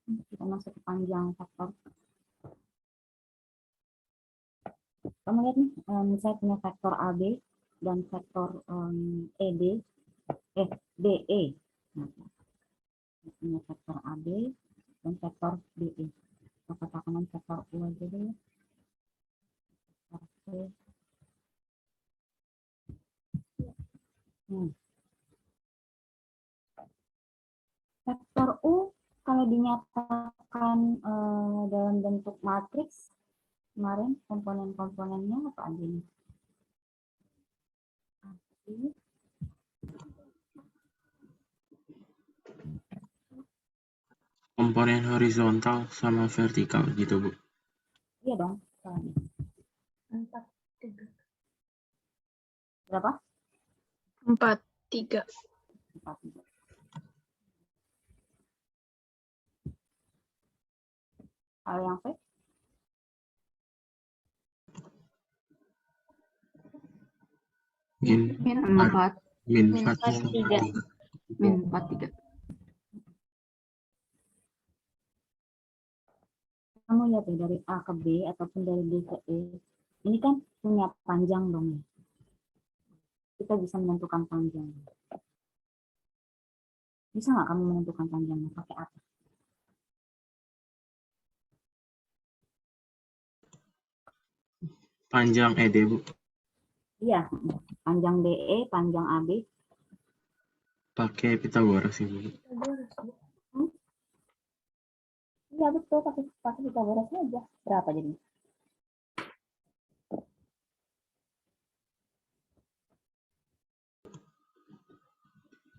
Kita masuk ke panjang vektor. Kamu lihat nih, saya punya vektor AB dan vektor ED, DE. Nah, saya punya vektor AB dan vektor DE. Kita katakan vektor U aja dulu. Vektor U kalau dinyatakan dalam bentuk matriks, kemarin komponen-komponennya apa aja nih? Komponen horizontal sama vertikal gitu, Bu. Iya dong. Soalnya. 4, 3. Berapa? 4, 3. 4. Kalau yang V? Min 4. Min 4, 3. Min 4, 3. Kamu lihat ya, dari A ke B ataupun dari B ke E, ini kan punya panjang dong ya. Kita bisa menentukan panjang. Bisa nggak kamu menentukan panjangnya pakai apa? panjang ED, Bu. Iya, panjang DE, panjang AB. Pakai Pitagoras ya, Bu. Iya betul, pakai Pitagoras aja. Berapa jadi?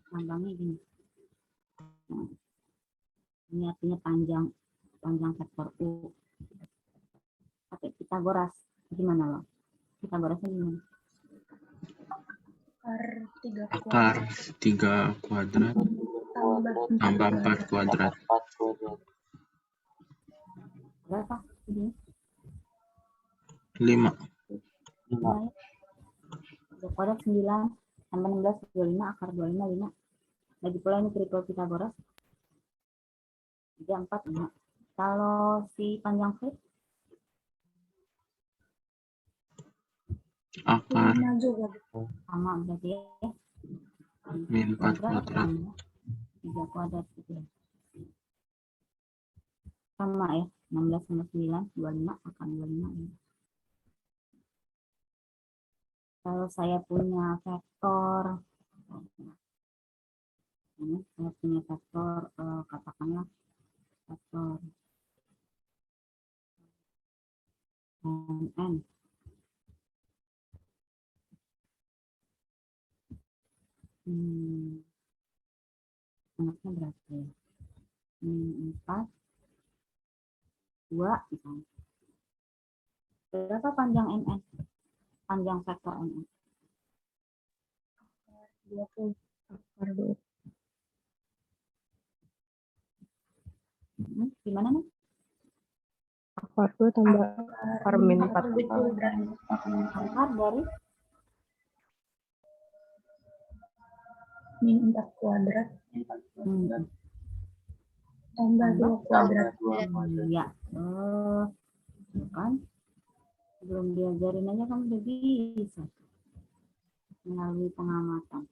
Tambahnya gini. Ini artinya panjang vektor U. Pakai Pitagoras. Gimana loh? Pitagorasnya gimana? Akar 3 kuadrat tambah 4 kuadrat. Berapa? Ini? 5. 3 kuadrat 9 tambah 16 25 akar 25 5. Lagi pula ini triple Pitagoras. 3 4 5. Kalau si panjang V Akar sama berarti ya. min 4 kuadrat. 3 kuadrat gitu ya. Sama ya, 16 sama 9 25 akan 25 ya. Kalau saya punya vektor katakanlah vektor n. Anaknya berapa ya? 4 2 misalnya. Berapa panjang NN? Panjang vektor NN? 20. Akar 2. Gimana nih? Akar 2 tambah akar min 4. Akar dari Min 4 kuadrat. Tambah 2 kuadrat. Ya. Kan? Belum diajarin aja kan udah bisa. Melalui pengamatan.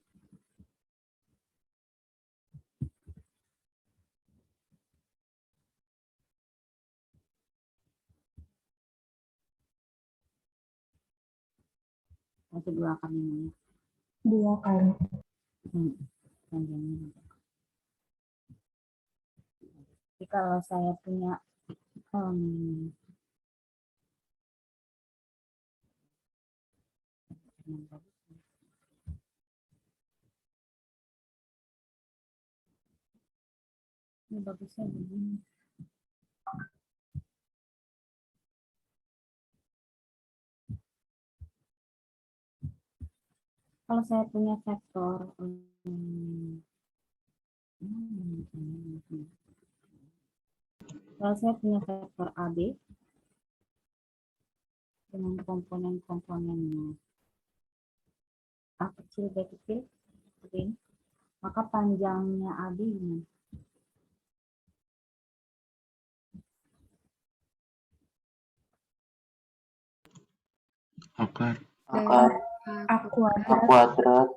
Satu 2 kali ini. 2 kali. Panjangnya. Jadi kalau saya punya ini bagusnya begini. Kalau saya punya vektor kalau saya punya vektor AB dengan komponen-komponennya A kecil, B kecil, seperti ini, maka panjangnya AB gimana? akar akar A A kuadrat kuadrat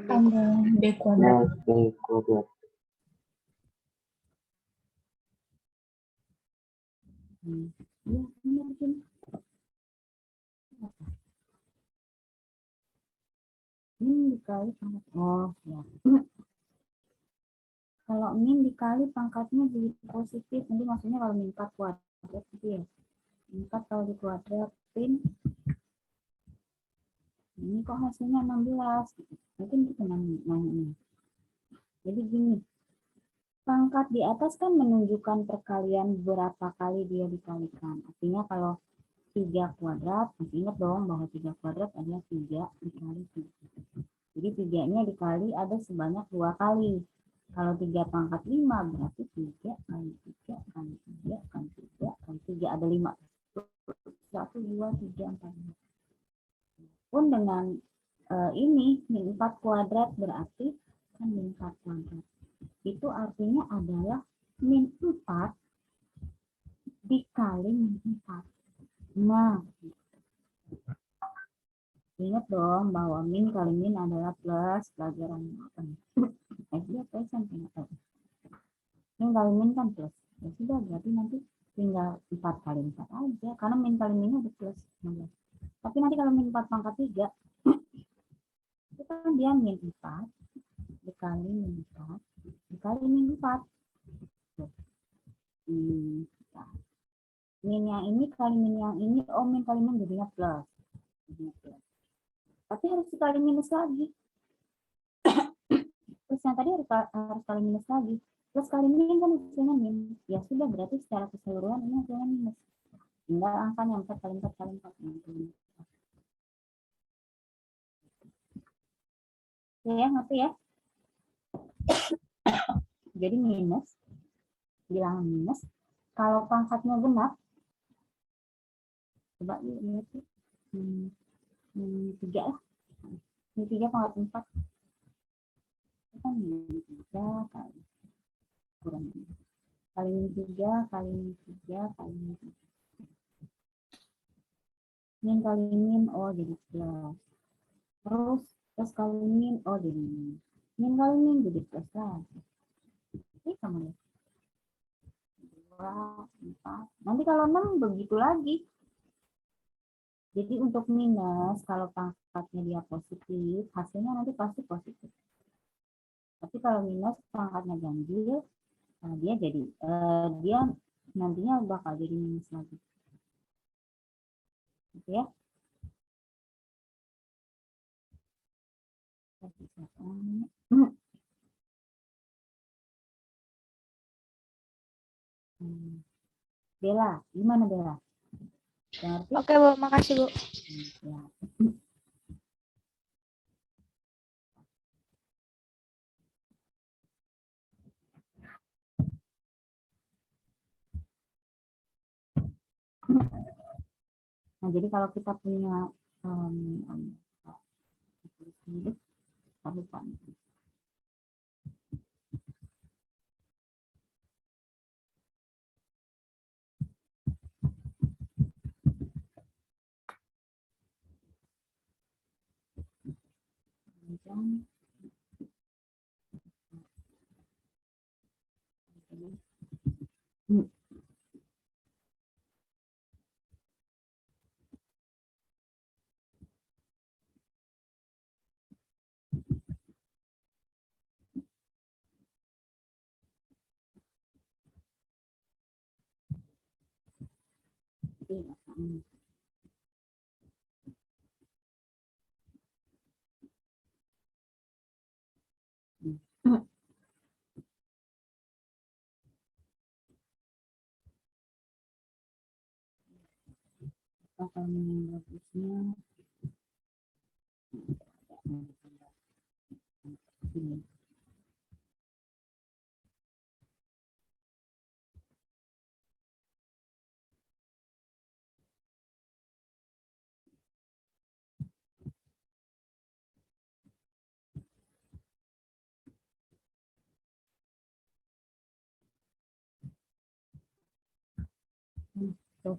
tambah B kuadrat. plus B kuadrat. Iya, benar Jun. Min dikali pangkat. Oh, ya. Kalau min dikali pangkatnya jadi positif, nanti maksudnya kalau min 4 kuadrat gitu ya. Min 4 kalau dikuadratin, ini kok hasilnya 16. Mungkin kita nanya. Jadi gini, pangkat di atas kan menunjukkan perkalian berapa kali dia dikalikan. Artinya kalau 3 kuadrat, masih ingat dong bahwa 3 kuadrat adalah 3 dikali 3. Jadi 3-nya dikali ada sebanyak 2 kali. Kalau 3 pangkat 5 berarti 3 kali 3 kali 3 kali 3 kali 3 ada 5. 1, 2, 3, 4, 5. Pun dengan ini min 4 kuadrat berarti kan min 4 kuadrat. Itu artinya adalah min 4 dikali min 4. Nah, ingat dong bahwa min kali min adalah plus pelajaran apa? Dia plus sampai apa? Min kali min kan plus. Ya sudah, berarti nanti tinggal 4 kali 4 aja. Karena min kali min ada plus 16. Tapi nanti kalau min 4 pangkat 3, itu kan dia min 4 dikali min 4 dikali min 4. Min yang ini kali min yang ini, oh min kali min jadinya plus. Tapi harus dikali minus lagi. Terus yang tadi harus kali minus lagi. Plus kali min kan hasilnya minus. Ya sudah, berarti secara keseluruhan ini hasilnya minus. Tinggal angkanya 4 kali 4 kali 4. Ya, ngerti ya? Jadi minus, bilangan minus. Kalau pangkatnya genap, coba lihat sih. 3 lah. Ini 3 pangkat 4. Kan 3 kali kurang kali 3 kali 3 kali 3. Min kali min, oh jadi plus. Terus kali min, oh jadi min. Min kali min jadi plus lagi. Ini kamu lihat. 2, 4. Nanti kalau 6 begitu lagi. Jadi untuk minus, kalau pangkatnya dia positif, hasilnya nanti pasti positif. Tapi kalau minus pangkatnya ganjil, nah dia jadi dia nantinya bakal jadi minus lagi. Gitu ya. Bella, gimana Bella? Ngerti? Oke, Bu. Makasih, Bu. Ya. Nah, jadi kalau kita punya lupa. Kalau bagusnya ini. Tuh.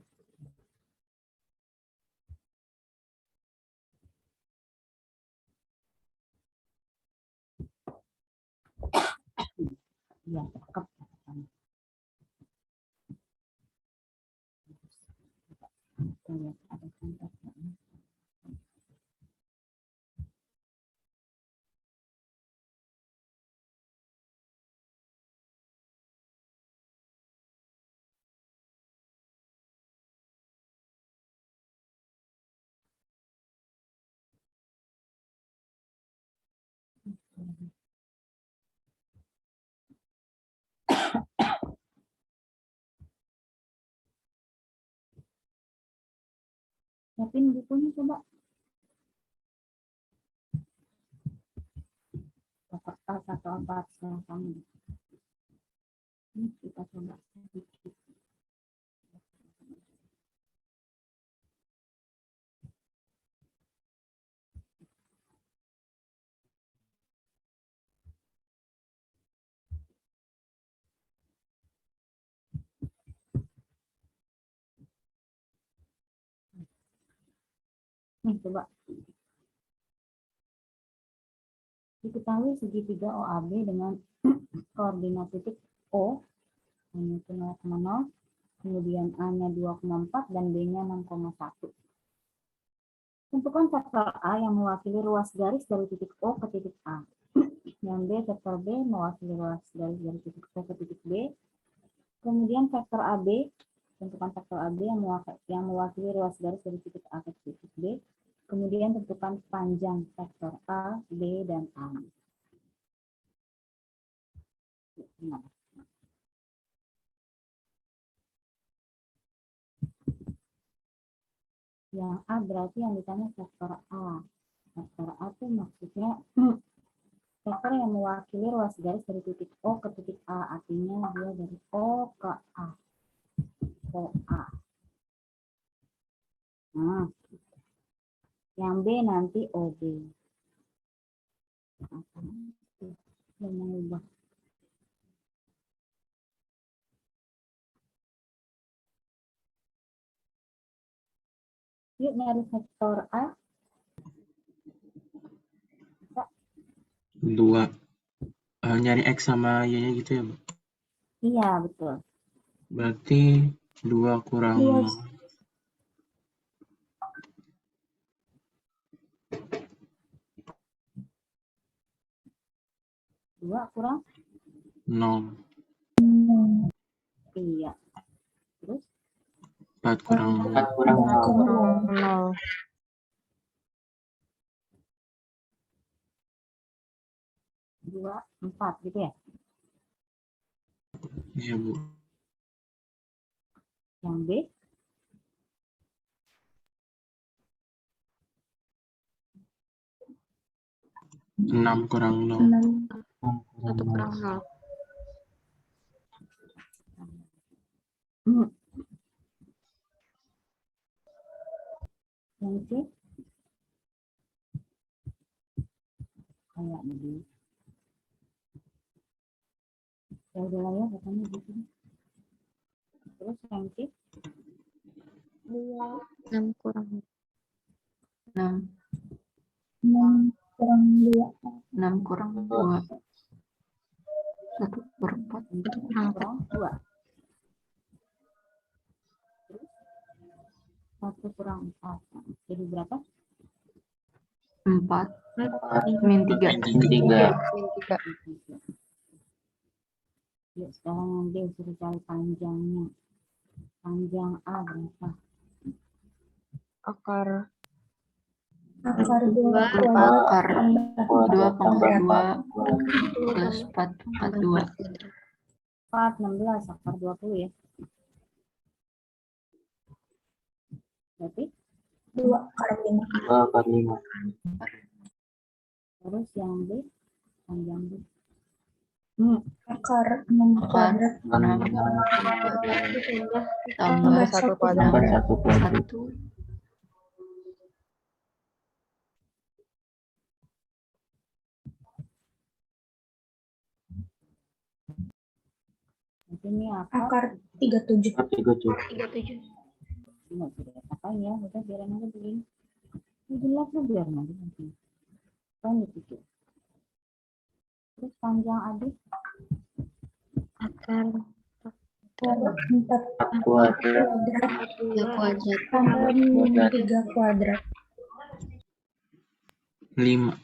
Ya, cakep. Kita lihat ada contohnya. Siapin bukunya coba. Kertas atau apa silahkan. Ini kita coba sedikit. Nih coba. Diketahui segitiga OAB dengan koordinat titik O yaitu 0,0, kemudian A-nya 2,4 dan B-nya 6,1. Tentukan faktor A yang mewakili ruas garis dari titik O ke titik A. Yang B, faktor B mewakili ruas garis dari titik O ke titik B. Kemudian faktor AB, tentukan faktor AB yang mewakili ruas garis dari titik A ke titik B. Kemudian tentukan panjang faktor A, B, dan A. Nah, yang A berarti yang ditanya faktor A. Faktor A itu maksudnya faktor yang mewakili ruas garis dari titik O ke titik A. Artinya dia dari O ke A. O A. Nah, yang B nanti OB. Mengubah. Yuk nyari faktor A. 2. Nyari X sama Y-nya gitu ya, Bu? Iya, betul. Berarti 2 kurang 0. 2 kurang? 0. Iya. Terus? 4 kurang 0. 0. 2, 4 gitu ya? Iya, Bu. Yang B? 6 kurang 0. 1 kurang 0. Yang C? Kayak ini. Ya udah lah ya, katanya gitu. Terus yang C? 6 kurang 6 kurang 2. 6 kurang 2 1 per 4 1 kurang 4. Kurang 2. Terus? 1 kurang 4. Jadi berapa? 4 min 3 Min 3. Yuk sekarang yang D suruh cari panjangnya. Panjang A berapa? Akar 4 akar 2 pangkat 2 plus 4 pangkat 2 4, 16, akar 20 ya. Berarti 2 akar 5. terus yang B, panjang B. Akar 6 akar kuadrat 6 tambah 1 kuadrat. 1 Berarti ini Akar 37. 37 nggak bisa apain ya, udah biarin aja begini. Ini jelas lah biarin aja nanti. Kan gitu. Terus panjang AB Akar 4 kuadrat 3 kuadrat. tambah min 3 kuadrat. 5.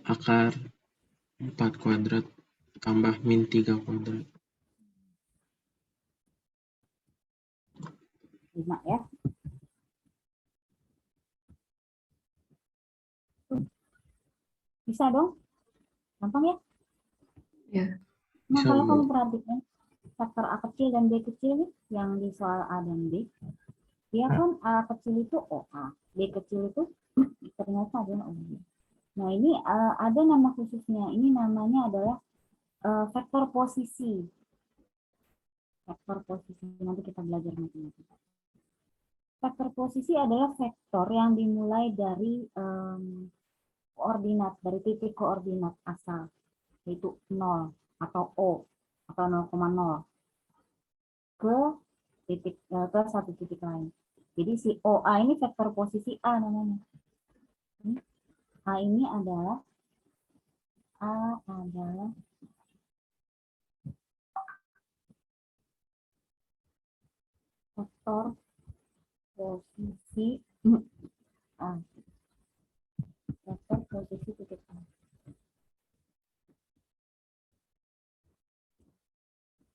Akar 4 kuadrat tambah min 3 kuadrat. 5 ya. Bisa dong? Gampang ya? Ya. Nah, Bisa, kalau Bu. kamu perhatikan faktor A kecil dan B kecil nih, yang di soal A dan B, dia kan A kecil itu OA, B kecil itu ternyata adalah OB. Nah, ini ada nama khususnya. Ini namanya adalah vektor posisi. Vektor posisi, nanti kita belajar matematika. Vektor posisi adalah vektor yang dimulai dari koordinat, dari titik koordinat asal, yaitu 0 atau O atau 0,0 ke satu titik lain. Jadi si OA ini vektor posisi A namanya. A ini adalah vektor posisi A. Vektor posisi titik A.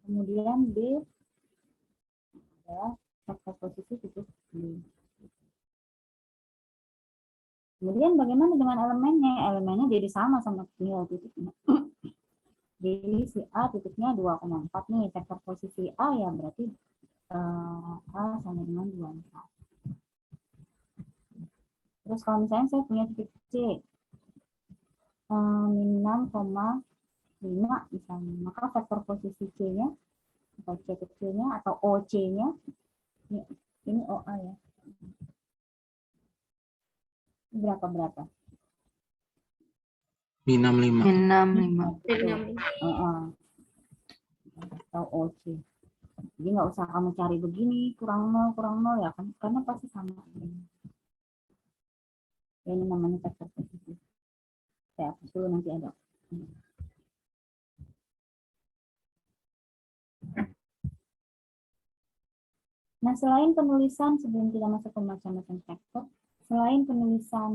Kemudian B adalah vektor posisi titik B. Kemudian bagaimana dengan elemennya? Elemennya jadi sama tinggal titiknya. Jadi si A titiknya 2,4 nih, vektor posisi A ya berarti A sama dengan 24. Terus kalau misalnya saya punya titik C min 6,5 misalnya, maka vektor posisi C-nya atau C kecilnya atau OC-nya ini OA ya. Berapa? Min 65. Min 65. Atau OC. Jadi nggak usah kamu cari begini, kurang 0 ya kan, karena pasti sama. Ya, ini namanya vektor posisi. Saya hapus dulu nanti ada. Nah, selain penulisan sebelum kita masuk ke macam-macam vektor, selain penulisan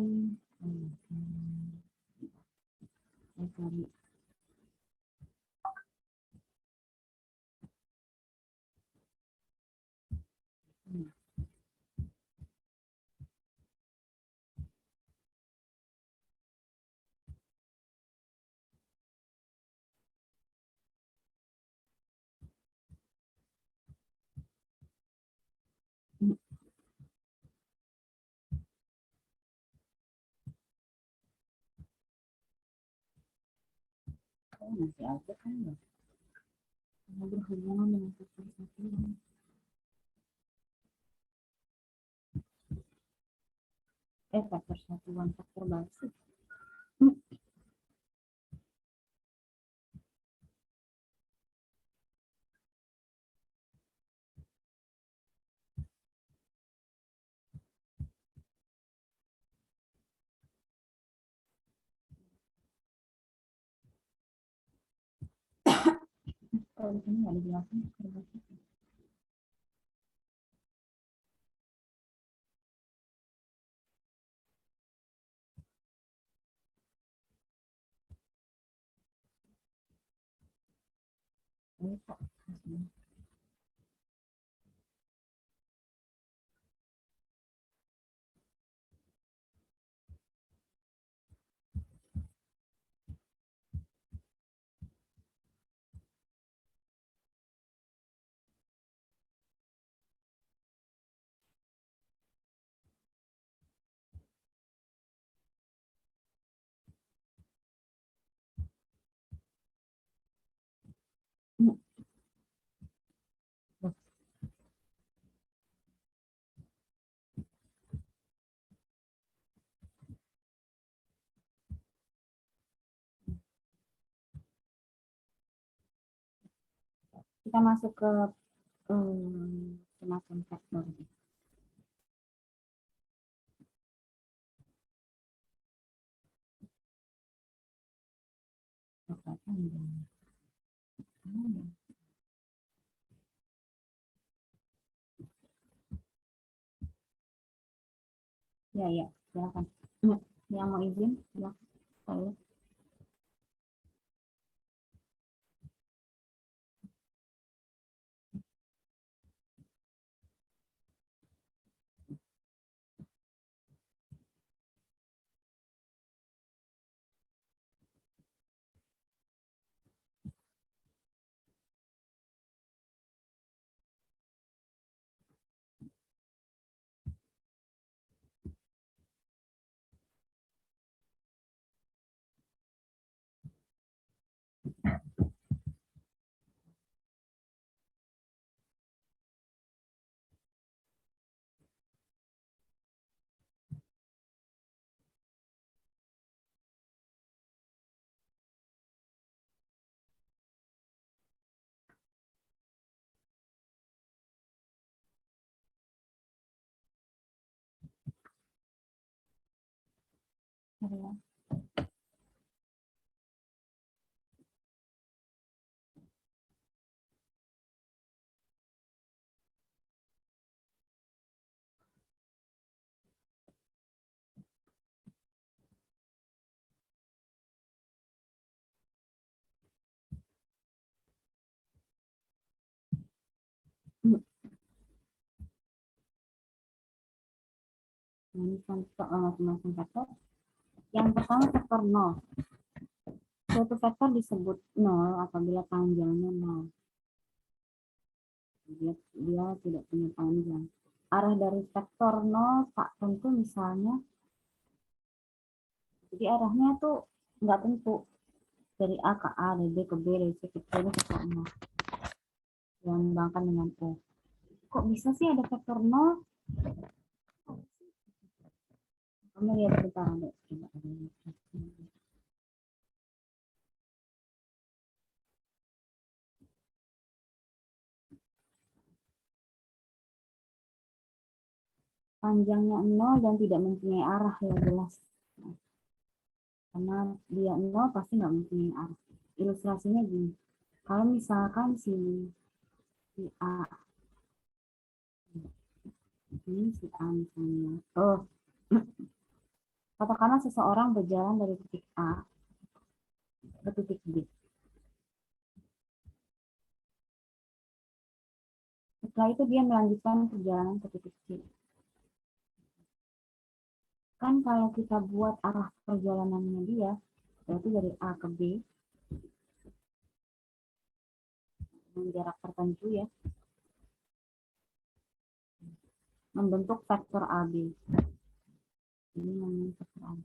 nanti aja kan ya. Berhubungan dengan vektor satuan. Vektor satuan, vektor basis. Kalau di sini nggak dijelasin vektor basis. Ini kok kita masuk ke semacam vektor. Ya, silakan. Yang mau izin, silakan. Saya. Ya. Ini contoh masing-masing vektor. Yang pertama vektor 0. Suatu vektor disebut 0 apabila panjangnya 0. Dia tidak punya panjang. Arah dari vektor 0 tak tentu misalnya. Jadi arahnya tuh nggak tentu. Dari A ke A, dari B ke B, dari C ke C, itu vektor 0. Yang dikembangkan dengan O. Kok bisa sih ada vektor 0? Kamu lihat bentar, ada. Coba ada. Panjangnya 0 dan tidak mempunyai arah, ya jelas. Karena dia 0 pasti nggak mempunyai arah. Ilustrasinya gini. Kalau misalkan si A, ini si A misalnya. Katakanlah seseorang berjalan dari titik A ke titik B. Setelah itu dia melanjutkan perjalanan ke titik C. Kan kalau kita buat arah perjalanannya dia, berarti dari A ke B, dengan jarak tertentu ya, membentuk vektor AB. Ini namanya vektor AB.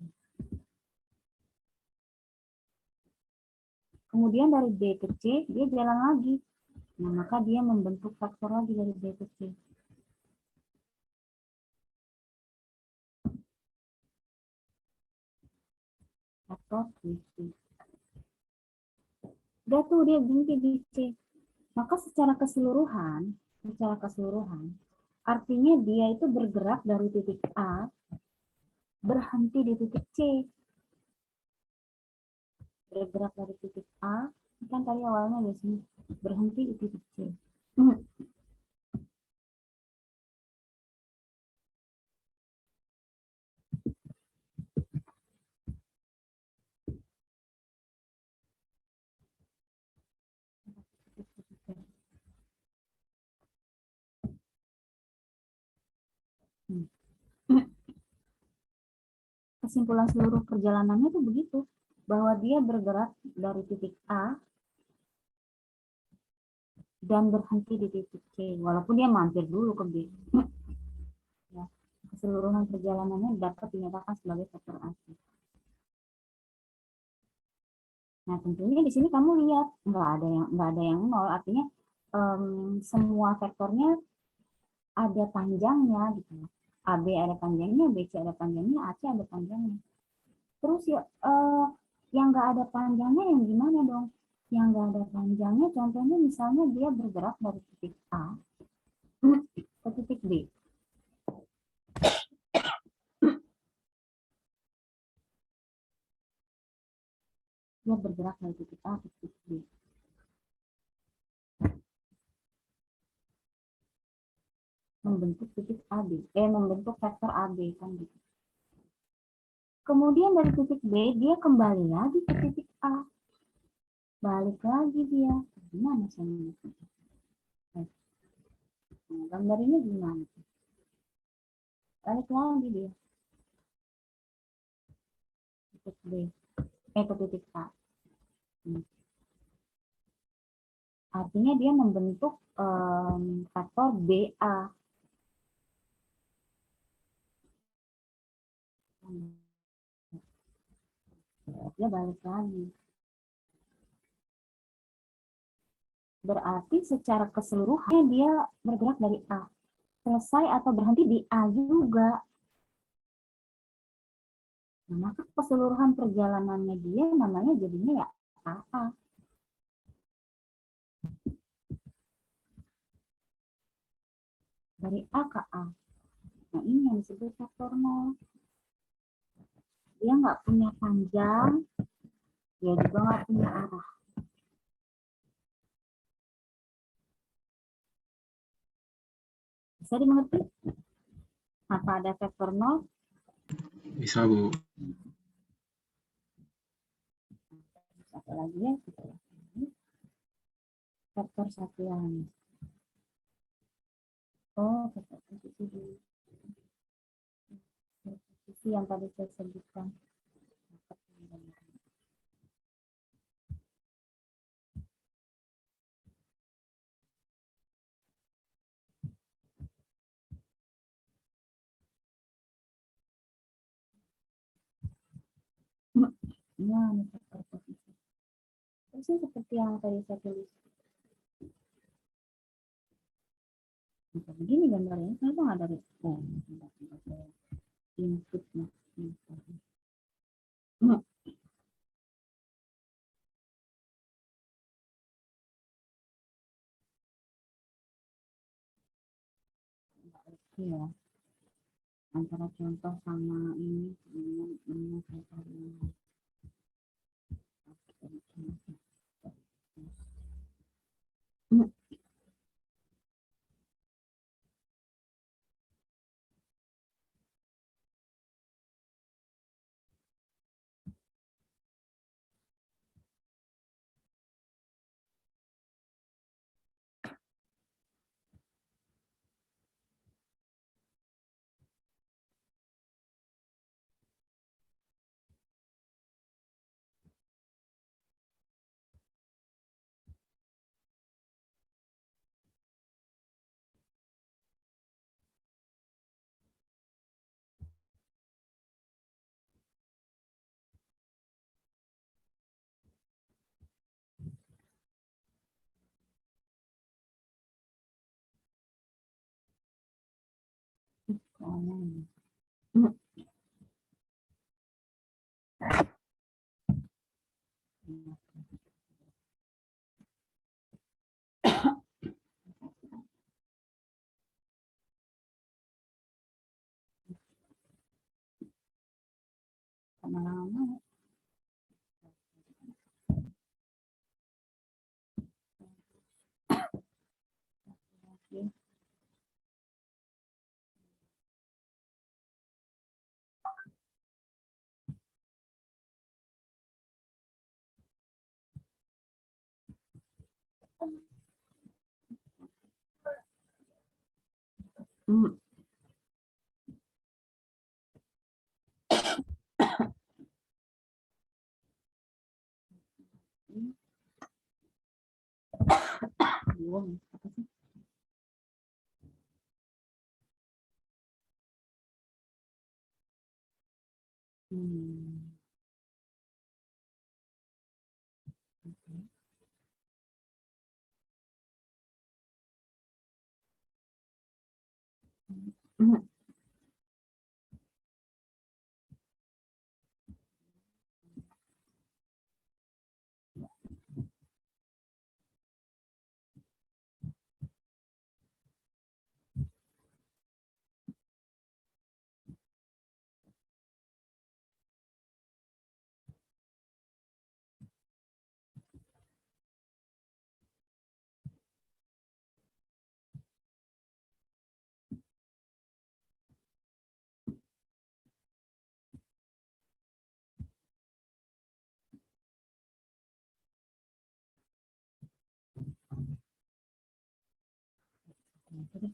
Kemudian dari B ke C, dia jalan lagi. Nah, maka dia membentuk vektor lagi dari B ke C. Vektor di C. Udah tuh dia berhenti di C. Maka secara keseluruhan, artinya dia itu bergerak dari titik A, berhenti di titik C. Bergerak dari titik A, kan tadi awalnya di sini, berhenti di titik C. Kesimpulan seluruh perjalanannya itu begitu, bahwa dia bergerak dari titik A dan berhenti di titik C, walaupun dia mampir dulu ke B. Ya, keseluruhan perjalanannya dapat dinyatakan sebagai vektor AC. Nah, tentunya di sini kamu lihat nggak ada yang nol, artinya semua vektornya ada panjangnya gitu. AB ada panjangnya, BC ada panjangnya, AC ada panjangnya. Terus ya yang nggak ada panjangnya yang gimana dong? Yang nggak ada panjangnya contohnya misalnya dia bergerak dari titik A ke titik B. Dia bergerak dari titik A ke titik B. Membentuk titik AB, membentuk vektor AB kan gitu. Kemudian dari titik B, dia kembali lagi ke titik A. Balik lagi dia. Gimana saya? Nah, gambar ini gimana? Balik lagi dia. Titik B. Ke titik A. Artinya dia membentuk faktor BA. Dia balik lagi. Berarti secara keseluruhan dia bergerak dari A. Selesai atau berhenti di A juga. Nah, maka keseluruhan perjalanannya dia namanya jadinya ya AA. Dari A ke A. Nah, ini yang disebut faktor nol. Dia nggak punya panjang, dia juga nggak punya arah. Bisa dimengerti? Apa ada faktor nol? Bisa, Bu. Satu lagi ya, faktor satuan. Oh, faktor posisi dulu. Posisi yang tadi saya sebutkan. Nah, ini faktor posisi. Terus seperti yang tadi saya tulis. Nah, begini gambarnya, kenapa nggak ada inputnya? Ya, antara contoh sama ini saya tahu. Lama-lama ya. Buang, apa sih? Tujuh.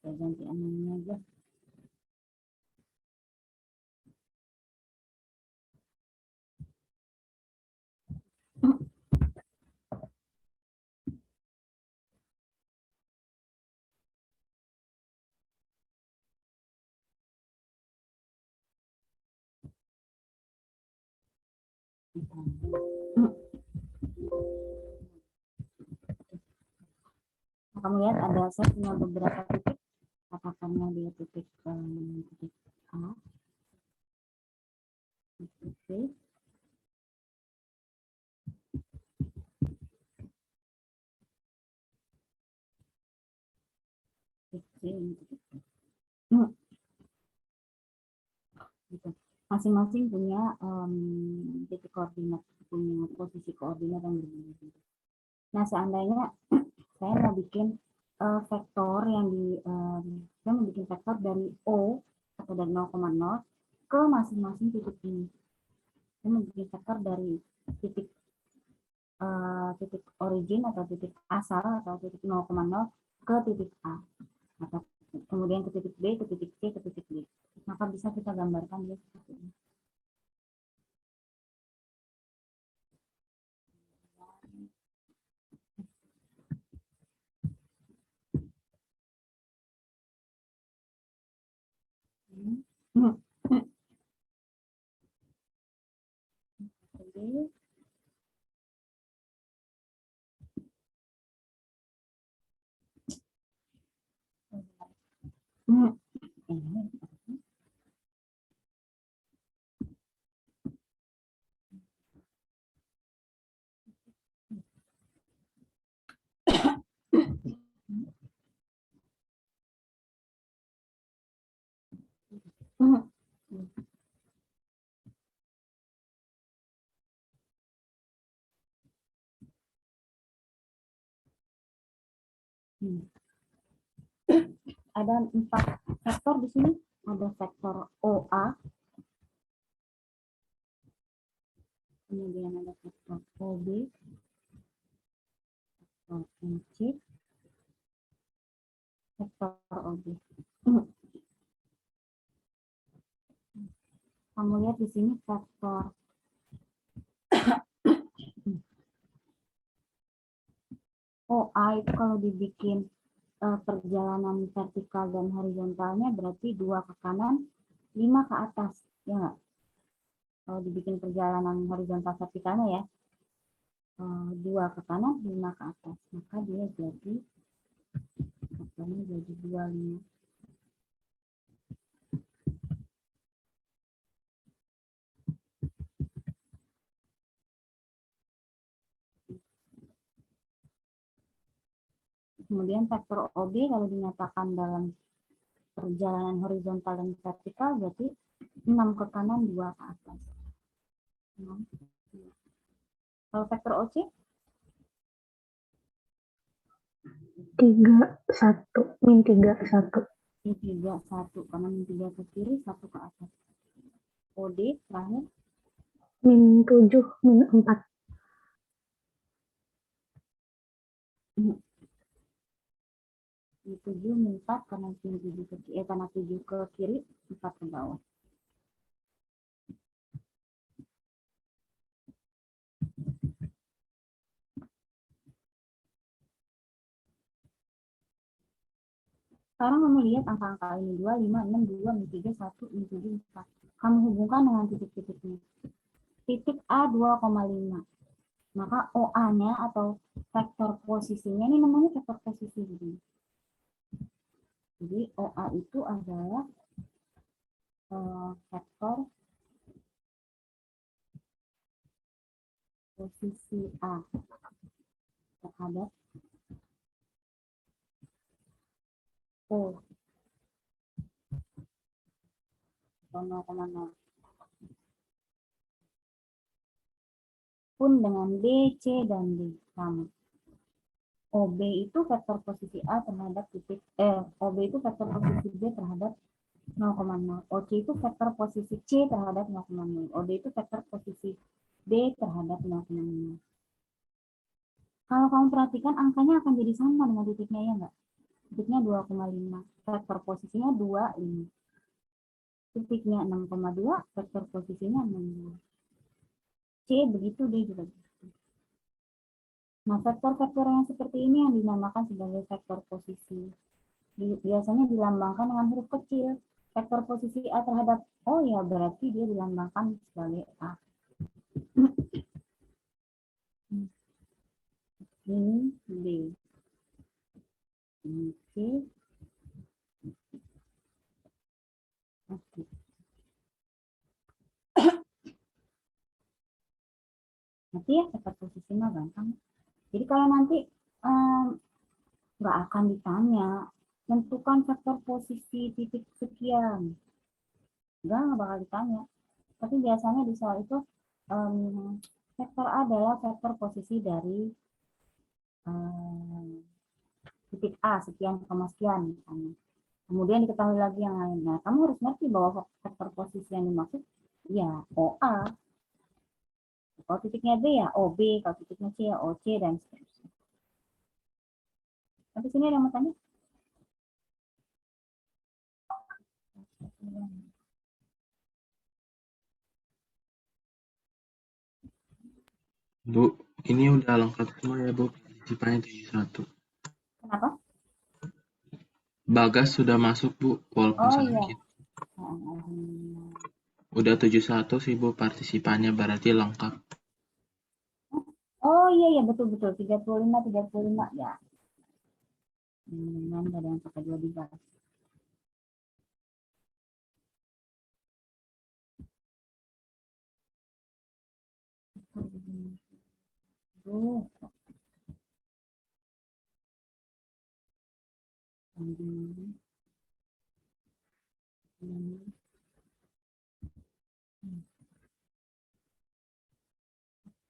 Saya ganti anehnya aja. Kamu lihat ada saya punya beberapa titik, katakanlah dia titik titik A, titik B, titik C, ini titik B. Gitu. Masing-masing punya titik koordinat, punya posisi koordinat yang berbeda. Nah, seandainya saya mau bikin vektor yang saya mau bikin vektor dari O atau dari 0,0 ke masing-masing titik ini. Saya mau bikin vektor dari titik titik origin atau titik asal atau titik 0,0 ke titik A atau kemudian ke titik B, ke titik C, ke titik D. Maka bisa kita gambarkan ya seperti ini. Ada 4 vektor di sini. Ada vektor OA, kemudian ada vektor OB, vektor MC, vektor OB. Kamu lihat di sini vektor OA itu kalau dibikin perjalanan vertikal dan horizontalnya berarti 2 ke kanan, 5 ke atas, ya nggak? Kalau dibikin perjalanan horizontal vertikalnya ya, 2 ke kanan, 5 ke atas, maka dia jadi vektornya jadi 2, 5. Kemudian vektor OB kalau dinyatakan dalam perjalanan horizontal dan vertikal berarti 6 ke kanan, 2 ke atas. 6. Kalau vektor OC? 3, 1, min 3, 1. Min 3, 1. Karena min 3 ke kiri, 1 ke atas. OD terakhir? Min 7, min 4. Min 7, min 4 karena min 7 ke kiri, karena 7 ke kiri, 4 ke bawah. Sekarang kamu lihat angka-angka ini 2, 5, 6, 2, 3, 1, 7, 4. Kamu hubungkan dengan titik-titiknya. Titik A 2,5. Maka OA-nya atau vektor posisinya ini namanya vektor posisi. Jadi OA itu adalah vektor posisi A terhadap O atau 0,0. Pun dengan B, C, dan D sama. OB itu vektor posisi A terhadap titik OB itu vektor posisi B terhadap 0,0. OC itu vektor posisi C terhadap 0,0. OD itu vektor posisi B terhadap 0,0. Kalau kamu perhatikan angkanya akan jadi sama dengan titiknya ya enggak? Titiknya 2,5. Vektor posisinya 25. Titiknya 6,2, vektor posisinya 62. C begitu, D juga begitu. Nah, vektor-vektor yang seperti ini yang dinamakan sebagai vektor posisi. Biasanya dilambangkan dengan huruf kecil. Vektor posisi A terhadap O ya berarti dia dilambangkan sebagai A. Ini D. Ini C. Oke. Nanti ya vektor posisi mah gampang. Jadi kalau nanti nggak akan ditanya tentukan vektor posisi titik sekian, nggak bakal ditanya. Tapi biasanya di soal itu vektor A adalah vektor posisi dari titik A sekian koma sekian misalnya. Kemudian diketahui lagi yang lain. Nah, kamu harus ngerti bahwa vektor posisi yang dimaksud ya OA. Kalau titiknya B ya OB, kalau titiknya C ya OC dan seterusnya. Sampai sini ada yang mau tanya? Bu, ini udah lengkap semua ya Bu, partisipannya 71. Kenapa? Bagas sudah masuk Bu, walaupun Oh iya. sedikit. Udah 71 sih Bu, partisipannya berarti lengkap. Oh iya ya betul-betul 35 ya. Nanti ada yang pakai 2 dibahas.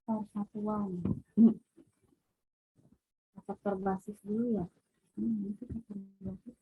Persatuan. Faktor basis dulu ya. Itu faktor basis.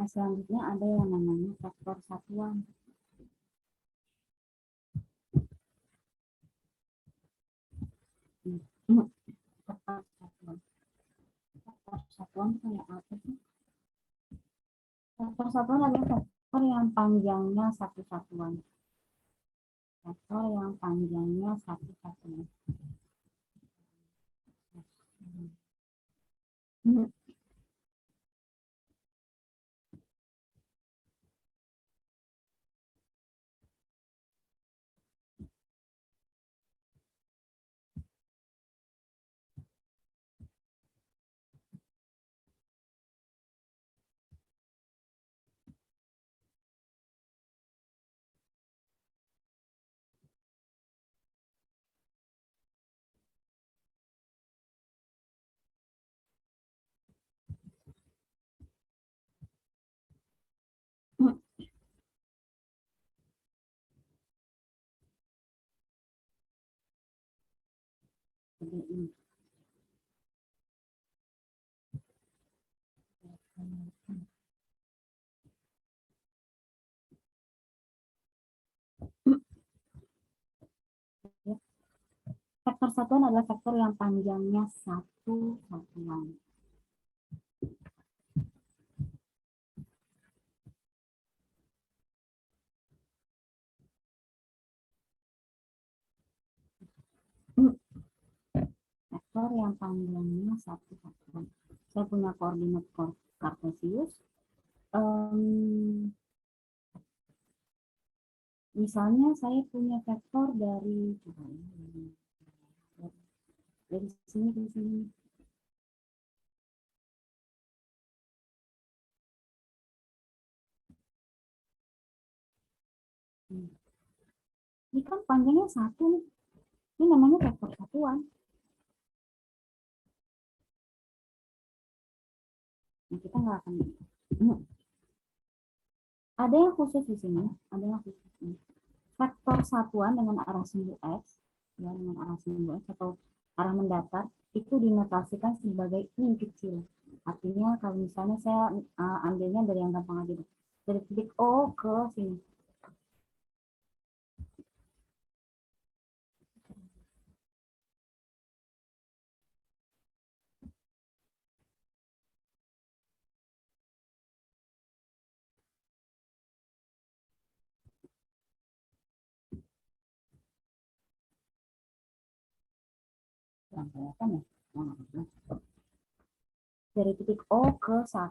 Nah, selanjutnya ada yang namanya faktor satuan. Faktor satuan. Faktor satuan kayak apa sih? Faktor satuan adalah faktor yang panjangnya satu satuan. Faktor yang panjangnya satu satuan. ini. Vektor satuan adalah vektor yang panjangnya satu satuan. Vektor yang panjangnya satu satuan. Saya punya koordinat kartesius. Misalnya saya punya vektor dari sini ke sini. Ini kan panjangnya satu nih. Ini namanya vektor satuan. Nah, kita nggak akan. Ada yang khusus di sini, ada yang khusus ini. Vektor satuan dengan arah sumbu x, ya, dengan arah sumbu x atau arah mendatar itu dinotasikan sebagai i kecil. Artinya kalau misalnya saya ambilnya dari yang gampang aja, dari titik O ke sini. Kelihatan ya? Dari titik O ke 1.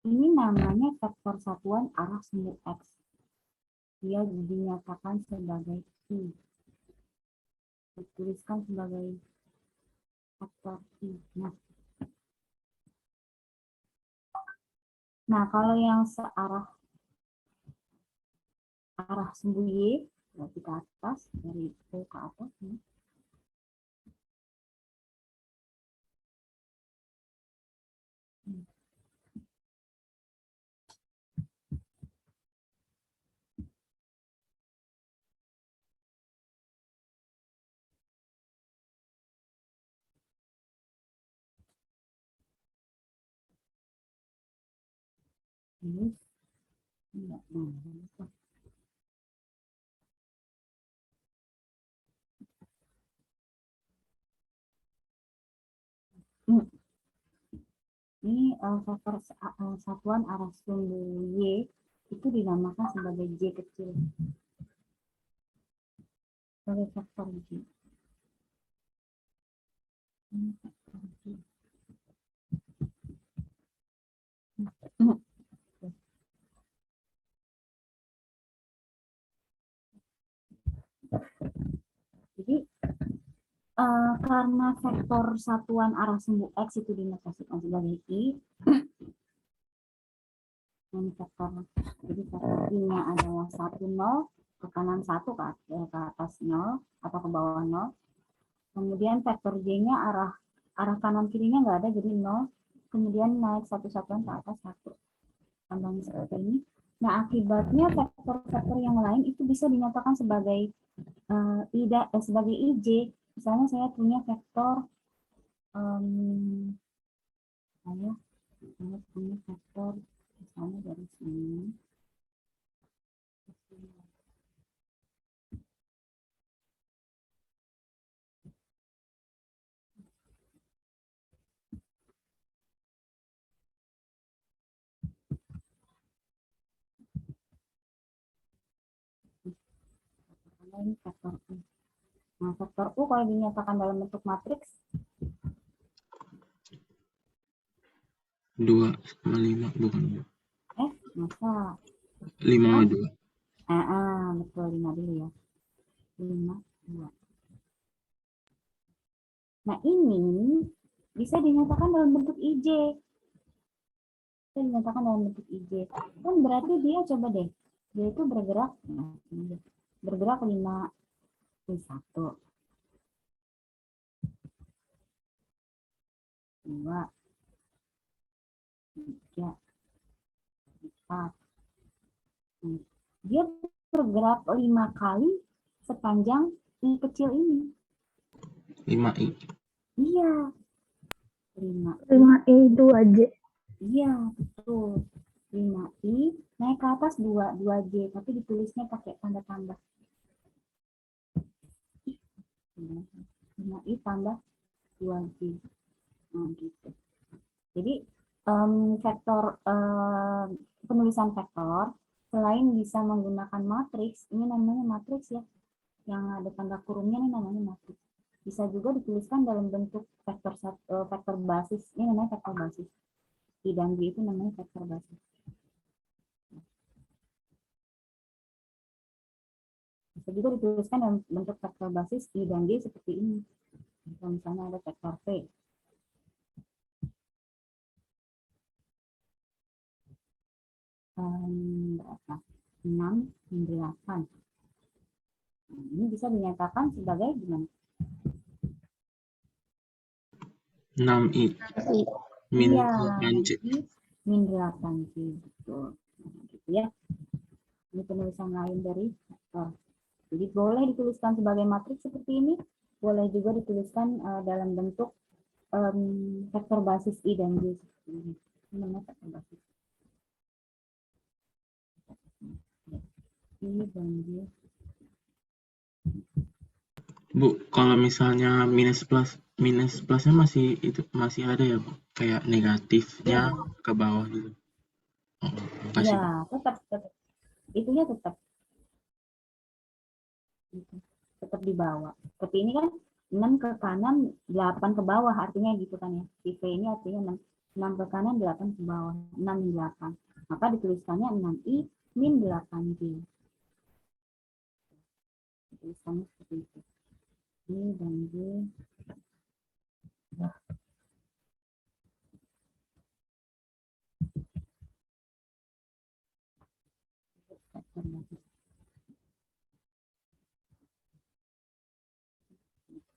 Ini namanya vektor satuan arah sumbu x. Dia dinyatakan sebagai i. Dituliskan sebagai vektor i. Nah, kalau yang searah sumbu y, berarti ke atas, dari O ke atas. Nih. Ini vektor satuan arah sumbu y itu dinamakan sebagai j kecil. Sebagai vektor j. Ini vektor j. Jadi karena vektor satuan arah sumbu x itu dinotasikan sebagai i, ini vektor, jadi vektor i-nya adalah 1, 0, ke kanan 1, ke atas 0, atau ke bawah 0. Kemudian vektor j-nya arah kanan kirinya nggak ada, jadi 0. Kemudian naik satu satuan ke atas 1. Tambahnya seperti ini. Nah, akibatnya vektor-vektor yang lain itu bisa dinyatakan sebagai sebagai ij. Misalnya saya punya vektor saya punya vektor misalnya dari sini. Ini vektor U. Nah, vektor U kalau dinyatakan dalam bentuk matriks 2,5 bukan. masa 5,2. Betul, 5 dulu ya. 5, 2. Nah, ini bisa dinyatakan dalam bentuk IJ. Bisa dinyatakan dalam bentuk IJ. Kan berarti dia, coba deh, dia itu bergerak 5, 1, 2, 3, 4. Dia bergerak 5 kali sepanjang i kecil ini. 5i. Iya, 5. 5i 2J. Iya, betul. 5i naik ke atas 2J, tapi ditulisnya pakai tanda tambah. 5i tambah 2J. Nah, gitu. Jadi vektor penulisan vektor selain bisa menggunakan matriks, ini namanya matriks ya, yang ada tanda kurungnya ini namanya matriks. Bisa juga dituliskan dalam bentuk vektor basis, ini namanya vektor basis. I dan J itu namanya vektor basis. Bisa juga dituliskan dalam bentuk vektor basis I dan J seperti ini. Misalnya ada vektor V. Berapa? 6 min 8. Nah, ini bisa dinyatakan sebagai gimana? 6i min Iya, 8j. min 8J. Betul. Nah, gitu ya. Ini penulisan lain dari vektor. Jadi boleh dituliskan sebagai matriks seperti ini, boleh juga dituliskan dalam bentuk vektor basis I dan J seperti ini. Ini namanya vektor basis I dan J. Bu, kalau misalnya minus plusnya masih ada ya, Bu? Kayak negatifnya ke bawah gitu. Oh, makasih, Iya, Bu. tetap. Itunya tetap. Tetap di bawah. Seperti ini kan 6 ke kanan, 8 ke bawah, artinya gitu kan ya. Si V ini artinya 6 ke kanan, 8 ke bawah. 6 min 8. Maka dituliskannya 6i min 8j. Dituliskannya seperti itu. I dan J.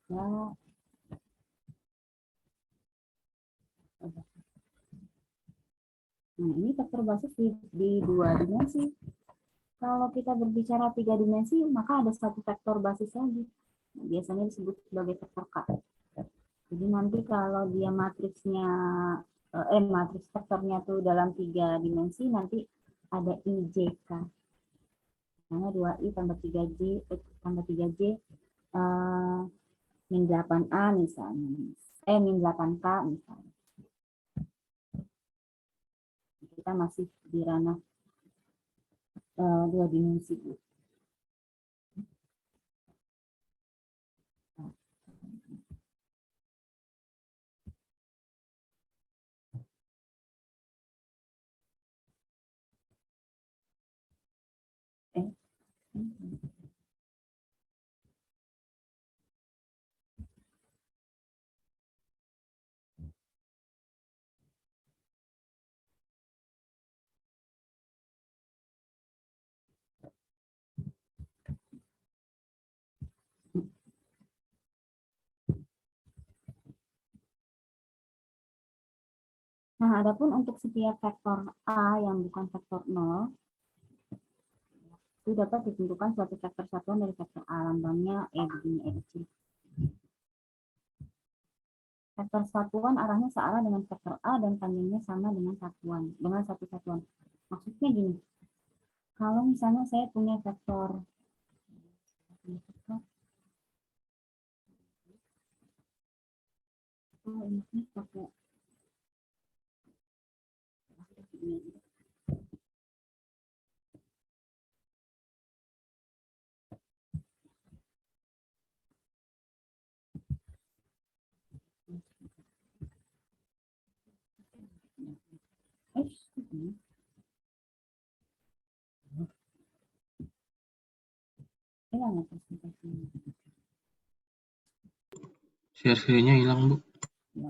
Ya, nah, ini vektor basis di 2 dimensi. Kalau kita berbicara 3 dimensi, maka ada satu vektor basis lagi. Nah, biasanya disebut sebagai vektor K. Jadi nanti kalau dia matriksnya, matriks vektornya tuh dalam 3 dimensi, nanti ada IJK. Misalnya 2i tambah 3J, tambah 3J, min 8A misalnya. Min 8K misalnya. Kita masih di ranah 2 dimensi. Nah, adapun untuk setiap vektor A yang bukan vektor 0, itu dapat ditentukan suatu vektor satuan dari vektor A, lambangnya E begini, E kecil. Vektor satuan arahnya searah dengan vektor A dan tanggennya sama dengan satu satuan. Maksudnya gini, kalau misalnya saya punya vektor ini pakai hilang ya presentasinya. Share-nya hilang, Bu. Ya,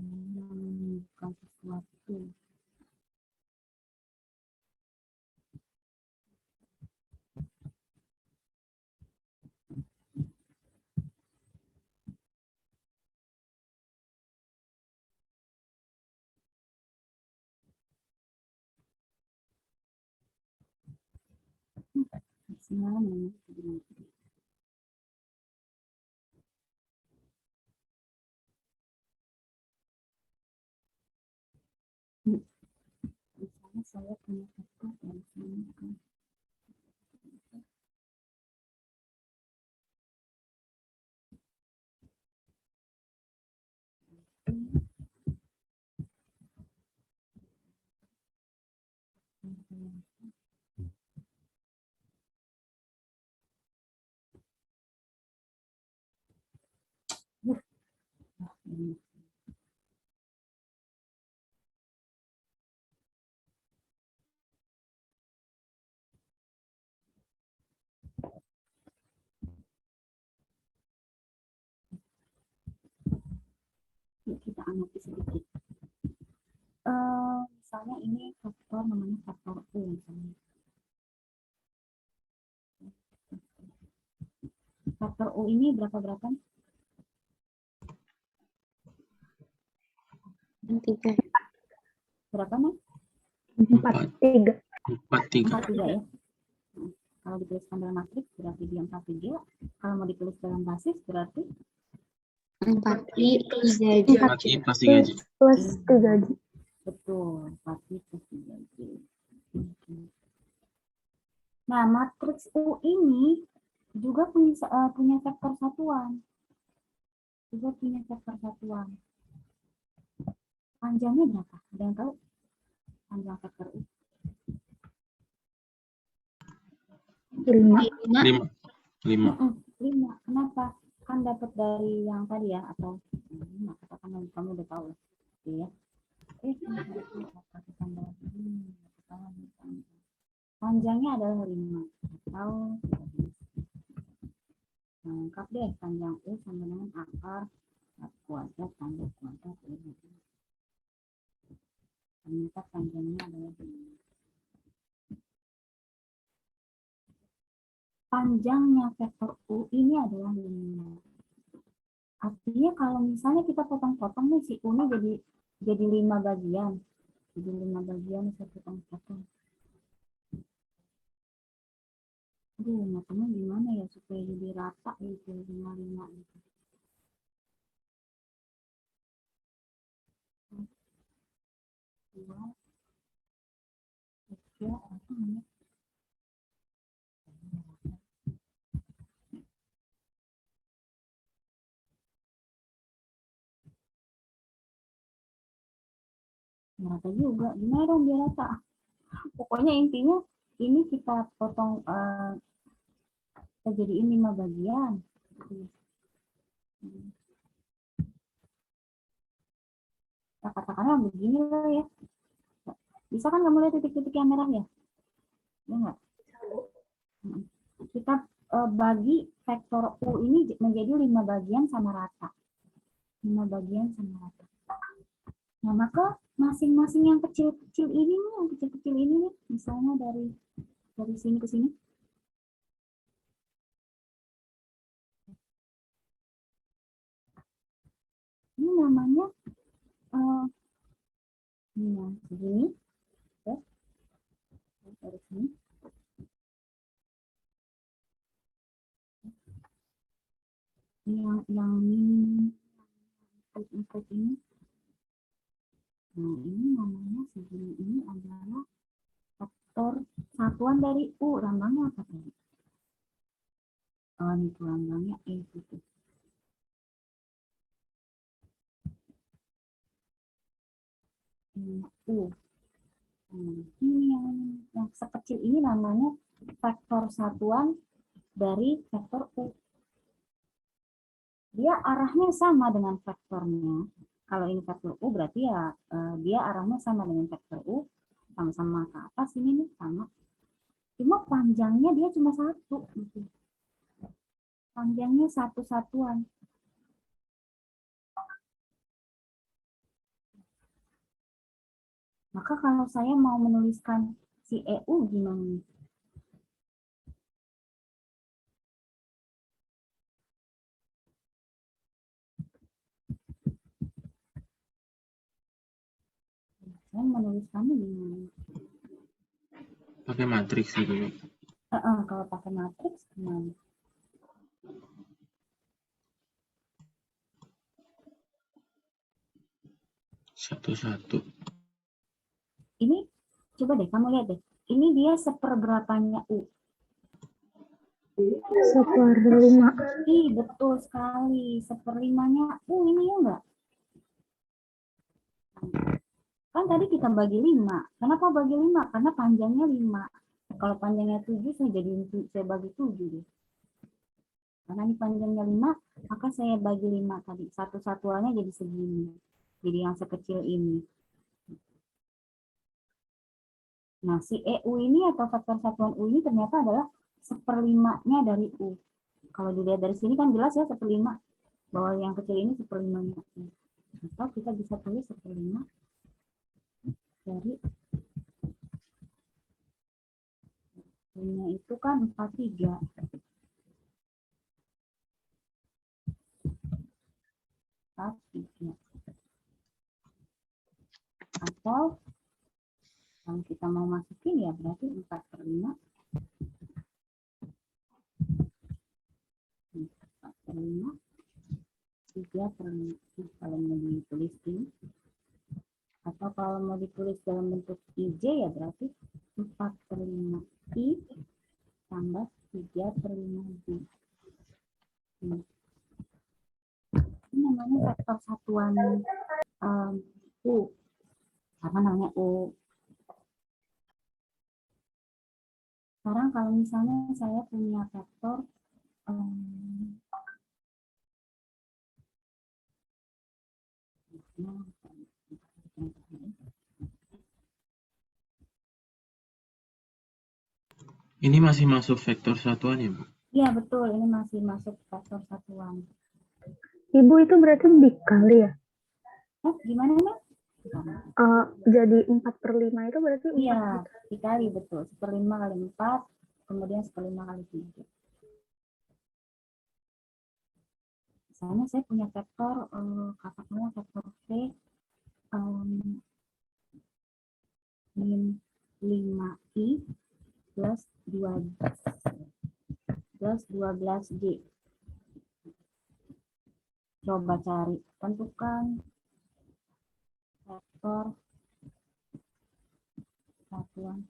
bukan sesuatu. maksimal minus 3. Misalnya saya punya vektor yang sama kan. Ini. Yuk kita amati sedikit. Misalnya ini faktor namanya faktor U misalnya. Faktor U ini berapa? 3. Berapa nih? 4, 3. 4, 3. 4, 3 ya. Kalau dituliskan dalam matriks berarti dia 4, 3. Kalau mau ditulis dalam basis berarti 4i plus 3j. 4i plus 3j. Plus 3J. betul 4 plus 3J. Nah, matriks U ini juga punya vektor satuan. Panjangnya berapa? Ada yang tahu? Panjang vektor U. 5. 5. 5. 5. Kenapa? Kan dapat dari yang tadi ya, atau katakan kamu udah tahu lah. Ya. Panjangnya adalah 5 atau lengkap deh, panjang U sama dengan akar kuadrat tambah kuadrat U. Ternyata panjangnya adalah 5. Panjangnya vektor U ini adalah 5. Artinya kalau misalnya kita potong-potong nih si U-nya jadi 5 bagian. Jadi 5 bagian saya potong-potong. Aduh, matanya gimana ya supaya jadi rata gitu, 5 gitu. Dua, tiga, apa namanya? Rata juga, gimana dong biar rata? Pokoknya intinya ini kita potong, kita jadiin 5 bagian. Nah, katakanlah begini lah ya. Bisa kan kamu lihat titik-titik yang merah ya? Ya enggak? Kita bagi vektor U ini menjadi 5 bagian sama rata. 5 bagian sama rata. Nah, maka masing-masing yang kecil-kecil ini nih, misalnya dari sini ke sini. Ini namanya segini. Ya. Dari sini. Yang minim input ini. Nah, ini namanya segini ini adalah faktor satuan dari U. Lambangnya apa tadi? Oh, ini lambangnya E gitu. U. Ini yang sekecil ini namanya faktor satuan dari vektor U. Dia arahnya sama dengan vektornya. Kalau ini vektor U berarti ya dia arahnya sama dengan vektor U, sama-sama ke atas ini nih sama. Cuma panjangnya dia cuma 1 gitu. Panjangnya 1 satuan. Maka kalau saya mau menuliskan si EU gimana nih? Saya menuliskannya gimana? Pakai matriks gitu. Kalau pakai matriks gimana? Satu-satu. Ini coba deh kamu lihat deh. Ini dia seperberapanya U. 1/5. Ih, betul sekali. Seperlimanya U ini ya enggak? Kan tadi kita bagi 5. Kenapa bagi 5? Karena panjangnya 5. Kalau panjangnya 7, saya bagi 7 deh. Karena ini panjangnya 5, maka saya bagi 5 tadi. Satu-satuannya jadi segini. Jadi yang sekecil ini. Nah, si EU ini atau faktor satuan U ini ternyata adalah seperlimanya dari U. Kalau dilihat dari sini kan jelas ya seperlima. Bahwa yang kecil ini seperlimanya U. Atau kita bisa tulis seperlima dari U-nya itu kan 43. 43. Atau kalau kita mau masukin ya berarti 4/5. 4/5. 3/5. Kalau mau ditulis ini. Atau kalau mau ditulis dalam bentuk IJ ya berarti 4/5 I tambah 3/5 D. Ini namanya vektor satuan U. Apa namanya U? Sekarang kalau misalnya saya punya vektor Ini masih masuk vektor satuan ya, Bu? Iya betul, ini masih masuk vektor satuan. Ibu itu berarti dikali ya? Gimana Mbak? Jadi 4/5 itu berarti 4 Iya, dikali betul. 1/5 kali 4, kemudian 1/5 kali 3. Misalnya saya punya vektor, katakanlah vektor V min 5I plus 12J. Coba cari, tentukan vektor satuan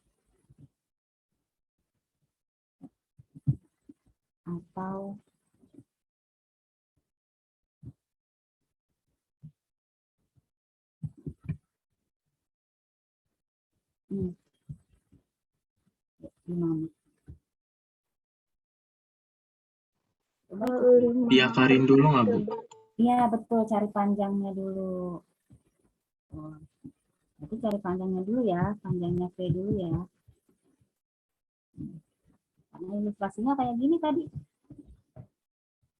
atau gimana? Diakarin dulu nggak, Bu? Iya betul, cari panjangnya dulu. Berarti cari panjangnya dulu ya, panjangnya V dulu ya. Karena ilustrasinya kayak gini tadi.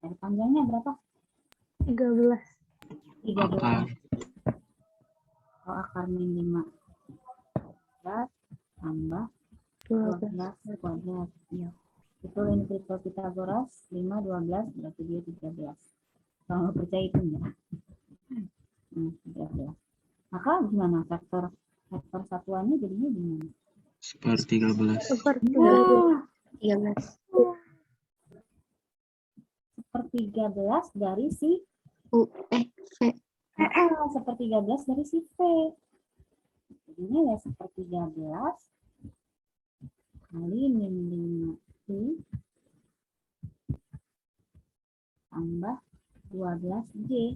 Cari panjangnya berapa? 13. 13. Oh, akar min 5. 13 tambah 12 kuadrat. Ya. Itu integral Pythagoras 5, 12 berarti dia 13. Kalau nggak percaya itu ya. 13. Maka gimana vektor satuannya jadinya gimana? 1/13. Wah, 13. 1/13 dari si V. 1/13 dari si V. Jadinya ya 1/13 kali min 5I tambah 12J.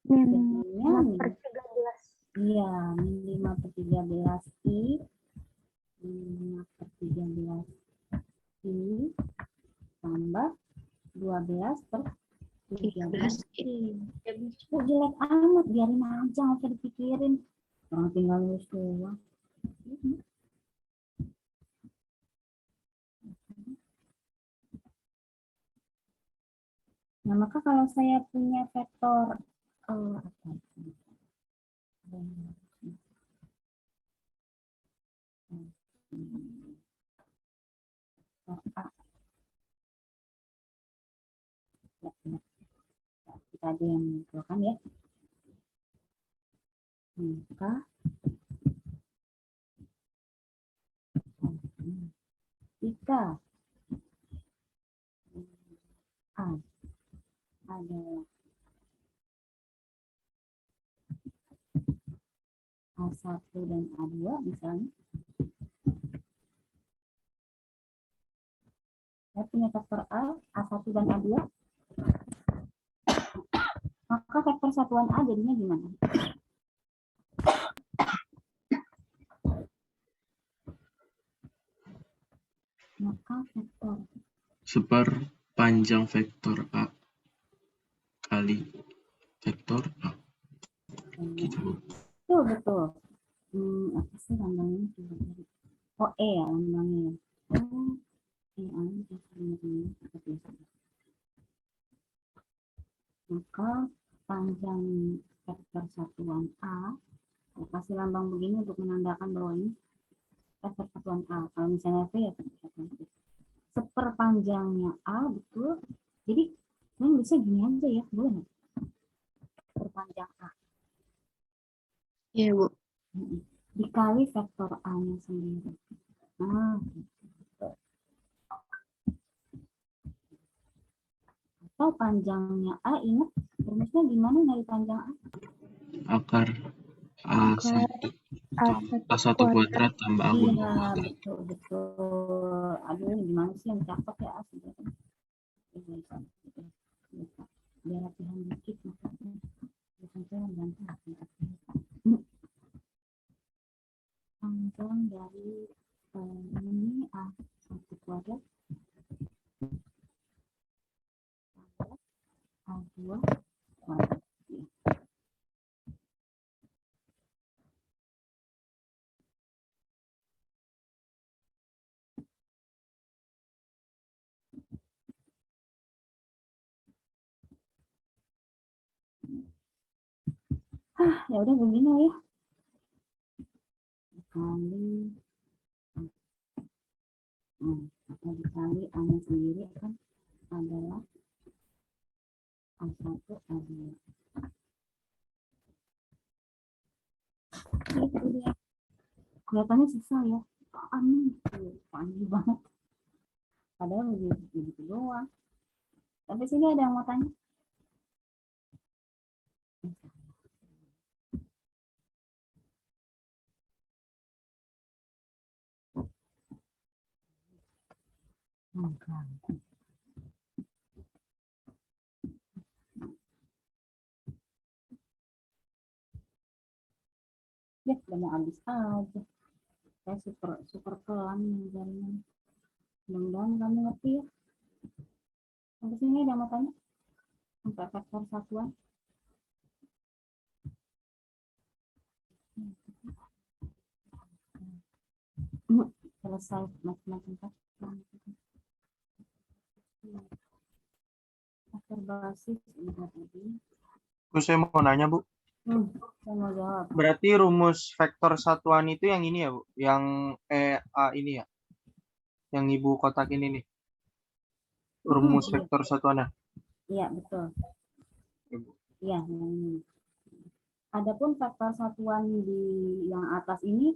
Min Jadinya 5/13. iya, min 5/13I, min 5/13I tambah 12/13I. Kok jelek amat, biarin aja, nggak usah dipikirin. Orang tinggal nulis doang. Nah, maka kalau saya punya vektor apa itu? Kita ada yang menentukan ya. Maka jika A adalah A1 dan A2 misalnya, saya punya vektor A1 dan A2, maka vektor satuan A jadinya gimana? Maka vektor seperpanjang vektor A kali vektor A. Gitu, Bu. betul. Apa sih lambangnya? Oh, E ya lambangnya. Oh, maka panjang vektor satuan A, saya kasih lambang begini untuk menandakan bahwa ini vektor satuan A. Kalau misalnya V ya vektor satuan V. Seperpanjangnya A, betul. Jadi ini bisa gini aja ya, boleh nggak? Seperpanjang A. Iya, Bu. Dikali vektor A-nya sendiri. Nah, atau panjangnya A, ingat rumusnya gimana dari panjang A? Akar A1 A1 kuadrat tambah A kuadrat. Iya, betul, betul. Aduh, ini gimana sih yang cakep ya? Biar latihan dikit maksudnya. Panjang dari ini A1 kuadrat A2 kuadrat. Ya udah begini ya. Dikali atau dikali A-nya sendiri kan adalah A1 A2. Itu dia. Kelihatannya susah ya. Aneh banget. Padahal begitu doang. Tapi sini ada yang mau tanya? Ya, udah mau habis aja. Saya super pelan ngajarinnya. Mudah-mudahan kamu ngerti ya. Sampai sini ada mau tanya? Sampai vektor satuan. Selesai macam-macam vektor basis ini tadi. Bu, saya mau nanya, Bu. Saya mau jawab. Berarti rumus vektor satuan itu yang ini ya, Bu? Yang A ini ya? Yang Ibu kotak ini nih. Rumus Iya. vektor satuannya. Iya, betul. Ibu. Iya, yang ini. Adapun vektor satuan di yang atas ini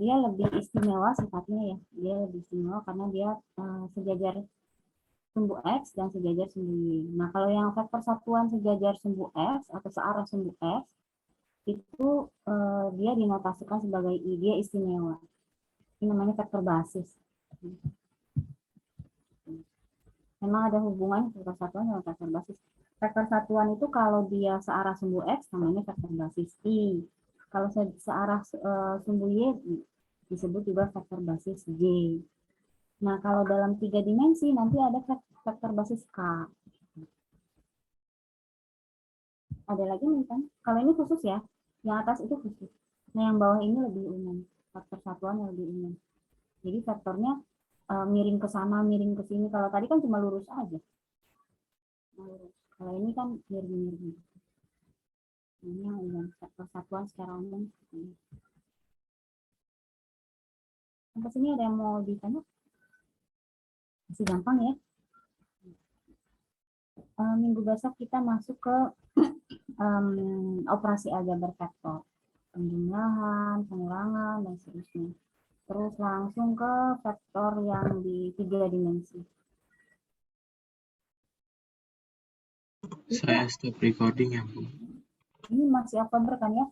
dia lebih istimewa sifatnya ya. Dia lebih istimewa karena dia sejajar sumbu X dan sejajar sumbu Y. Nah, kalau yang vektor satuan sejajar sumbu X atau searah sumbu X, itu dia dinotasikan sebagai I, dia istimewa. Ini namanya vektor basis. Memang ada hubungan vektor satuan sama vektor basis. Vektor satuan itu kalau dia searah sumbu X, namanya vektor basis I. Kalau searah sumbu Y, disebut juga vektor basis Y. Nah, kalau dalam 3 dimensi, nanti ada vektor basis K. Ada lagi misalnya, kalau ini khusus ya, yang atas itu khusus. Nah, yang bawah ini lebih umum, vektor satuan lebih umum. Jadi vektornya miring ke sana, miring ke sini. Kalau tadi kan cuma lurus aja. Lurus. Kalau ini kan miring-miring. Ini yang umum, vektor satuan secara umum. Sampai sini ada yang mau ditanya? Masih gampang ya. Minggu besok kita masuk ke operasi aljabar vektor, penjumlahan, pengurangan, dan seterusnya. Terus langsung ke vektor yang di 3 dimensi. Saya stop recording ya, Bu. Ini masih Oktober kan ya?